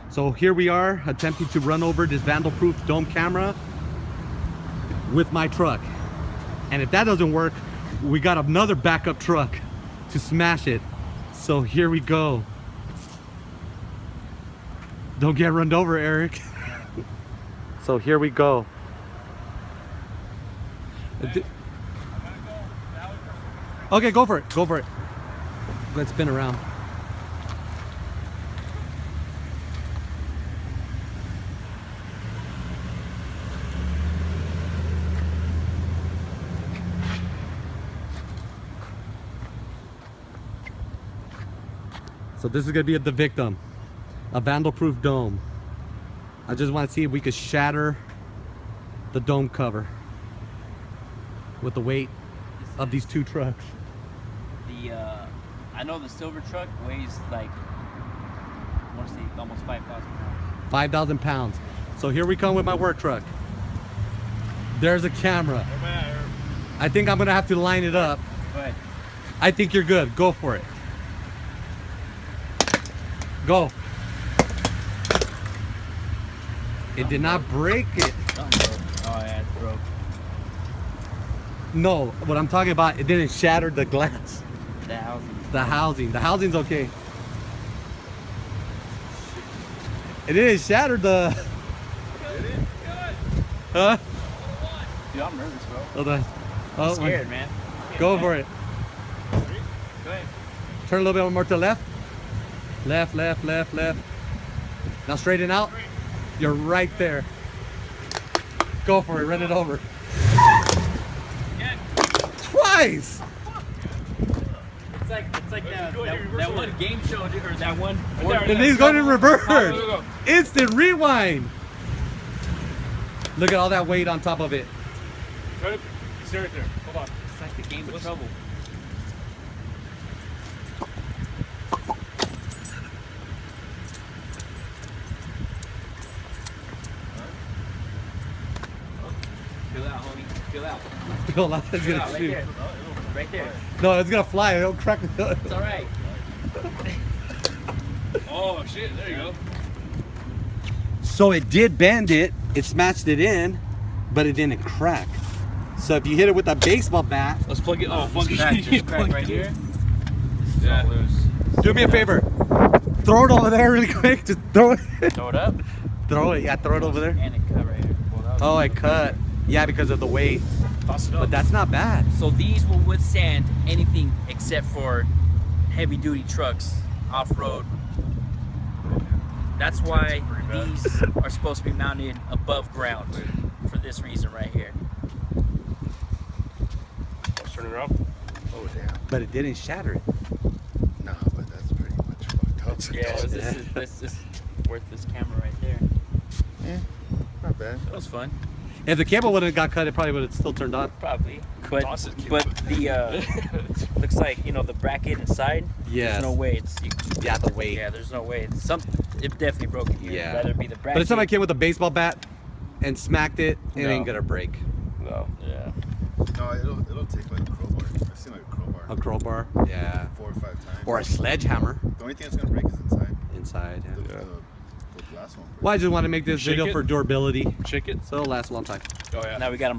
So here we are attempting to run over this vandal-proof dome camera with my truck. And if that doesn't work, we got another backup truck to smash it. So here we go. Don't get run over, Eric. So here we go. Okay, go for it. Go for it. Let's spin around. So this is gonna be the victim, a vandal-proof dome. I just want to see if we could shatter the dome cover with the weight of these two trucks. I know the silver truck weighs like, I want to say almost 5,000 pounds. 5,000 pounds. So here we come with my work truck. There's a camera. I think I'm gonna have to line it up. Go ahead. I think you're good. Go for it. Go. It did not break it. Oh yeah, it broke. No, what I'm talking about, it didn't shatter the glass. The housing. The housing. The housing's okay. It didn't shatter the... Huh? Dude, I'm nervous, bro. Hold on. I'm scared, man. Go for it. Go ahead. Turn a little bit more to the left. Left, left, left, left. Now straighten out. You're right there. Go for it. Run it over. Again. Twice. It's like that one game show, or that one. And he's going in reverse. Go. Instant rewind. Look at all that weight on top of it. Stay right there. Hold on. It's like the game of trouble. Feel out, homie. Feel out. Feel like it's Feel gonna out, right shoot. there. Right there. No, it's gonna fly. It'll crack the... It's all right. Oh shit! There you go. So it did bend it. It smashed it in, but it didn't crack. So if you hit it with a baseball bat, Let's plug it. Oh, fuck Crack, it. just crack right here. Yeah. All loose. do me a favor. Throw it over there really quick. Just throw it. Throw it up. Throw it. Yeah, throw it over there. And it cut right here. Oh, it cut. Yeah, because of the weight. Toss it up. But that's not bad. So these will withstand anything except for heavy duty trucks, off-road. That's why these are supposed to be mounted above ground for this reason right here. Let's turn it around. Oh damn. But it didn't shatter it. No, but that's pretty much fucked up. Yeah, this is worth this camera right there. Yeah, not bad. That was fun. If the cable wouldn't have got cut, it probably would have still turned on. Probably. But Toss it, kid. the looks like, you know, the bracket inside. Yes. There's no way it's Yeah, the weight. yeah, there's no way. It definitely broke in here. Yeah. Rather be the bracket. But if somebody came with a baseball bat and smacked it, it No. ain't gonna break. No. Yeah. No, it'll take like a crowbar. I've seen like a crowbar. A crowbar. Yeah. 4 or 5 times. Or a sledgehammer The only thing that's gonna break is inside. inside. Yeah. The glass one. Well, I just want to make this Shake video it. for durability, Shake it. so it'll last a long time. Oh yeah. Now we got them